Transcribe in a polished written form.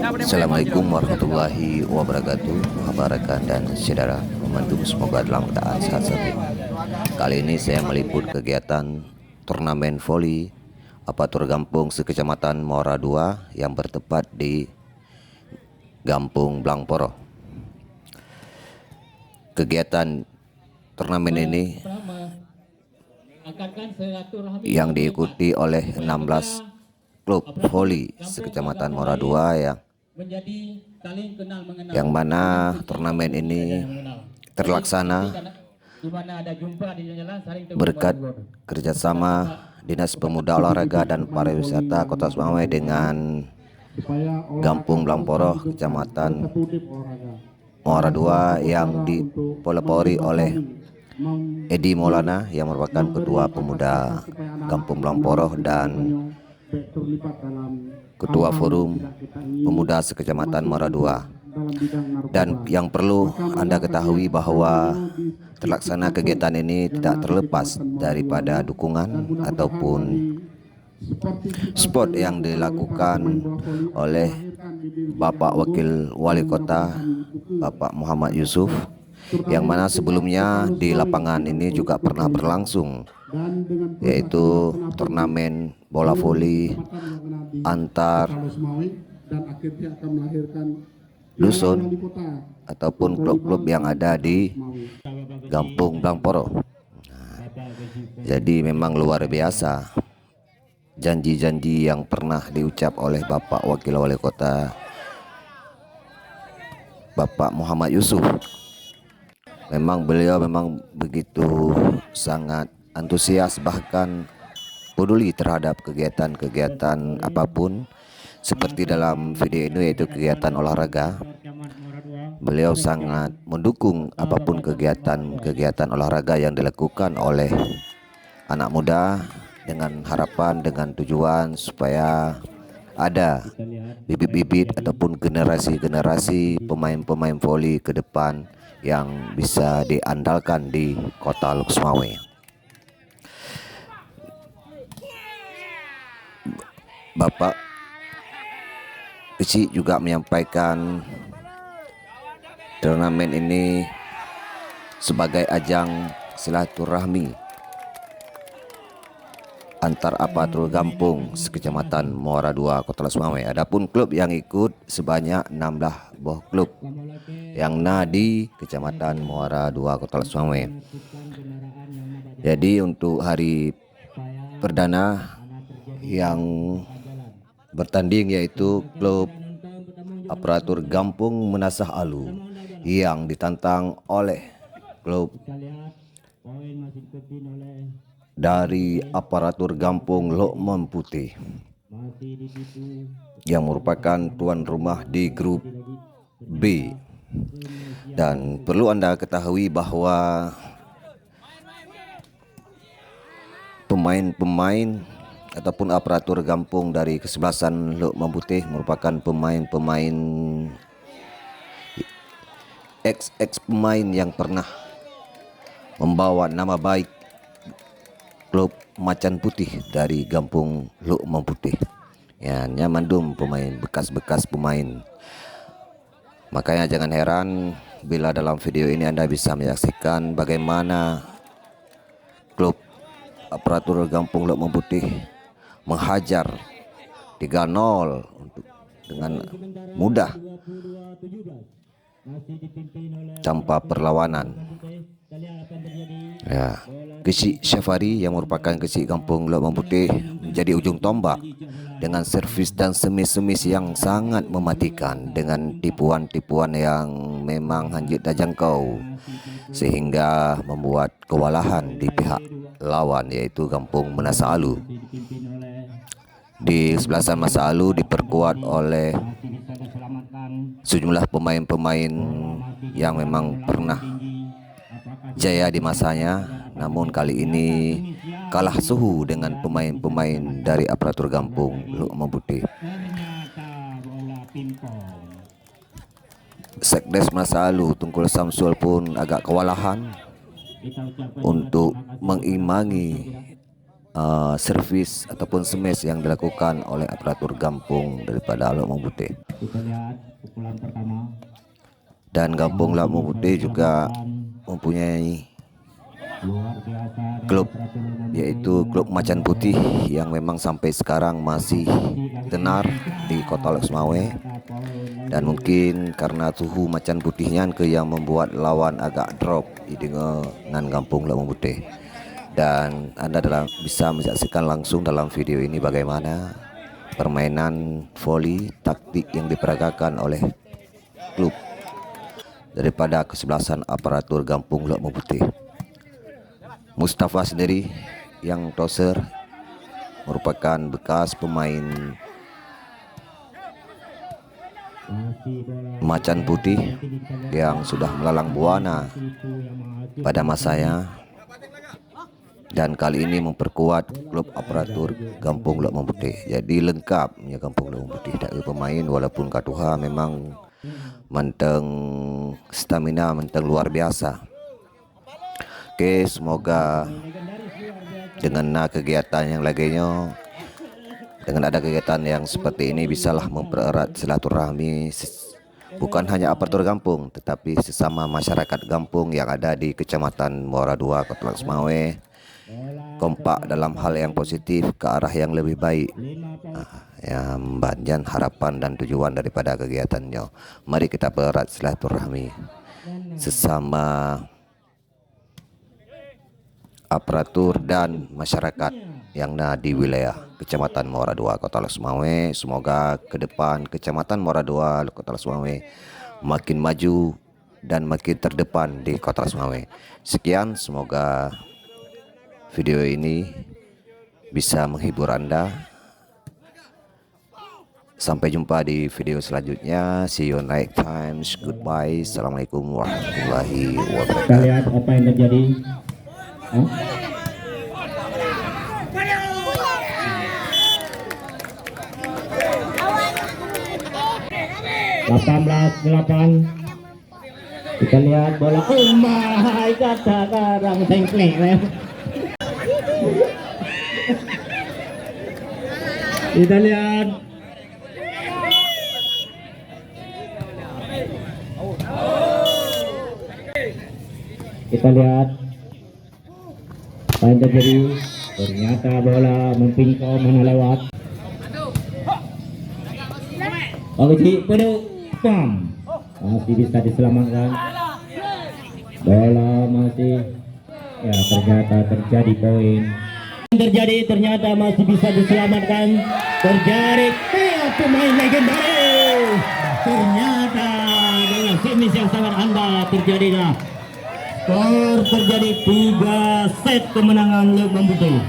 Assalamualaikum warahmatullahi wabarakatuh. Rekan dan saudara, momentum semoga dalam keadaan sehat saja. Kali ini saya meliput kegiatan turnamen voli Apatur Gampung sekecamatan Muara II yang bertempat di Gampung Blangporo. Kegiatan turnamen ini yang diikuti oleh 16 klub voli sekecamatan Muara II yang mana turnamen ini terlaksana berkat kerjasama Dinas Pemuda Olahraga dan Pariwisata Kota Sumawwe dengan Gampung Blangporo Kecamatan Muara II yang dipelopori oleh Edi Maulana yang merupakan Ketua Pemuda Gampung Blangporo dan Ketua Forum Pemuda Sekecamatan Muara II. Dan yang perlu Anda ketahui bahwa terlaksana kegiatan ini tidak terlepas daripada dukungan ataupun sport yang dilakukan oleh Bapak Wakil Wali Kota Bapak Muhammad Yusuf, yang mana sebelumnya di lapangan ini juga pernah berlangsung, yaitu turnamen bola voli antar dusun ataupun klub-klub yang ada di Gampung Blangporo. Jadi memang luar biasa janji-janji yang pernah diucap oleh Bapak Wakil Wali Kota Bapak Muhammad Yusuf. Memang beliau begitu sangat antusias, bahkan peduli terhadap kegiatan-kegiatan apapun seperti dalam video ini, yaitu kegiatan olahraga. Beliau sangat mendukung apapun kegiatan olahraga yang dilakukan oleh anak muda dengan harapan, dengan tujuan supaya ada bibit-bibit ataupun generasi-generasi pemain-pemain voli ke depan yang bisa diandalkan di Kota Sumawwe. Bapak Kecik juga menyampaikan turnamen ini sebagai ajang silaturahmi antar Apatur Gampung sekecamatan Muara II Kota Sumawwe. Adapun klub yang ikut sebanyak 16 buah klub yang ada di Kecamatan Muara II Kota Sumawwe. Jadi untuk hari perdana yang bertanding yaitu klub Aparatur Gampung Menasah Alu yang ditantang oleh klub dari Aparatur Gampung Lokman Putih yang merupakan tuan rumah di grup B. Dan perlu Anda ketahui bahwa pemain-pemain ataupun aparatur gampung dari kesebelasan Lokman Putih merupakan pemain-pemain ex pemain yang pernah membawa nama baik klub Macan Putih dari Gampung Lokman Putih. Ya, nyamandum pemain bekas pemain. Makanya jangan heran bila dalam video ini Anda bisa menyaksikan bagaimana klub Aparatur Gampung Lokman Putih menghajar 3-0 dengan mudah tanpa perlawanan. Ya, Kecik Syafari yang merupakan Kecik Gampung Lokman Putih menjadi ujung tombak dengan servis dan semis-semis yang sangat mematikan dengan tipuan-tipuan yang memang hanjit dan jangkau, sehingga membuat kewalahan di pihak lawan yaitu Gampung Menasah Alu. Di sebelasan Masa Alu diperkuat oleh sejumlah pemain-pemain yang memang pernah jaya di masanya, namun kali ini kalah suhu dengan pemain-pemain dari Aparatur Gampung Lokman Putih. Sekdes Masa Alu Tungkul Samsul pun agak kewalahan untuk mengimbangi servis ataupun smash yang dilakukan oleh aparatur Gampung daripada Lok Bawang Putih. Kita lihat pukulan pertama. Dan Gampung Lok Bawang Putih juga mempunyai Luar biasa. klub, yaitu klub Macan Putih yang memang sampai sekarang masih tenar di Kota Lok Sumawe. Dan mungkin karena suhu Macan Putihnya ke yang membuat lawan agak drop dengan Gampung Lok Bawang Putih. Dan Anda bisa menyaksikan langsung dalam video ini bagaimana permainan voli taktik yang diperagakan oleh klub daripada kesebelasan aparatur Gampung Lok Bawang Putih. Mustafa sendiri yang toser merupakan bekas pemain Macan Putih yang sudah melalang buana pada masanya, dan kali ini memperkuat klub aparatur Gampung Lok Bawang Putih. Jadi lengkap ya Gampung Lok Bawang Putih dari pemain, walaupun Katuha memang menteng stamina menteng luar biasa. Oke, semoga dengan kegiatan yang lainnya, dengan ada kegiatan yang seperti ini bisalah mempererat silaturahmi bukan hanya aparatur Gampung tetapi sesama masyarakat Gampung yang ada di Kecamatan Muara II, Kota Lok Sumawe, kompak dalam hal yang positif ke arah yang lebih baik. Yang banyak harapan dan tujuan daripada kegiatannya. Mari kita pererat silaturahmi sesama aparatur dan masyarakat yang ada di wilayah Kecamatan Muara II, Kota Lok Sumawe. Semoga ke depan Kecamatan Muara II, Kota Lok Sumawe makin maju dan makin terdepan di Kota Lok Sumawe. Sekian, semoga video ini bisa menghibur Anda. Sampai jumpa di video selanjutnya. See you next time. Goodbye. Assalamualaikum warahmatullahi wabarakatuh. Kita lihat apa yang terjadi. 18-8. Kita lihat bola. Oh my god, sekarang tengklek ya. Kita lihat. Kita lihat apa yang terjadi. Ternyata bola mempingkau mana lewat. Oke, penuh pam. Masih bisa diselamatkan. Bola masih, ya ternyata terjadi poin. Terjadi ternyata masih bisa diselamatkan. Terjadi pemain legendaris. Ternyata dengan finish yang sangat handal terjadilah skor terjadi 3 set kemenangan Lok Bawang Putih.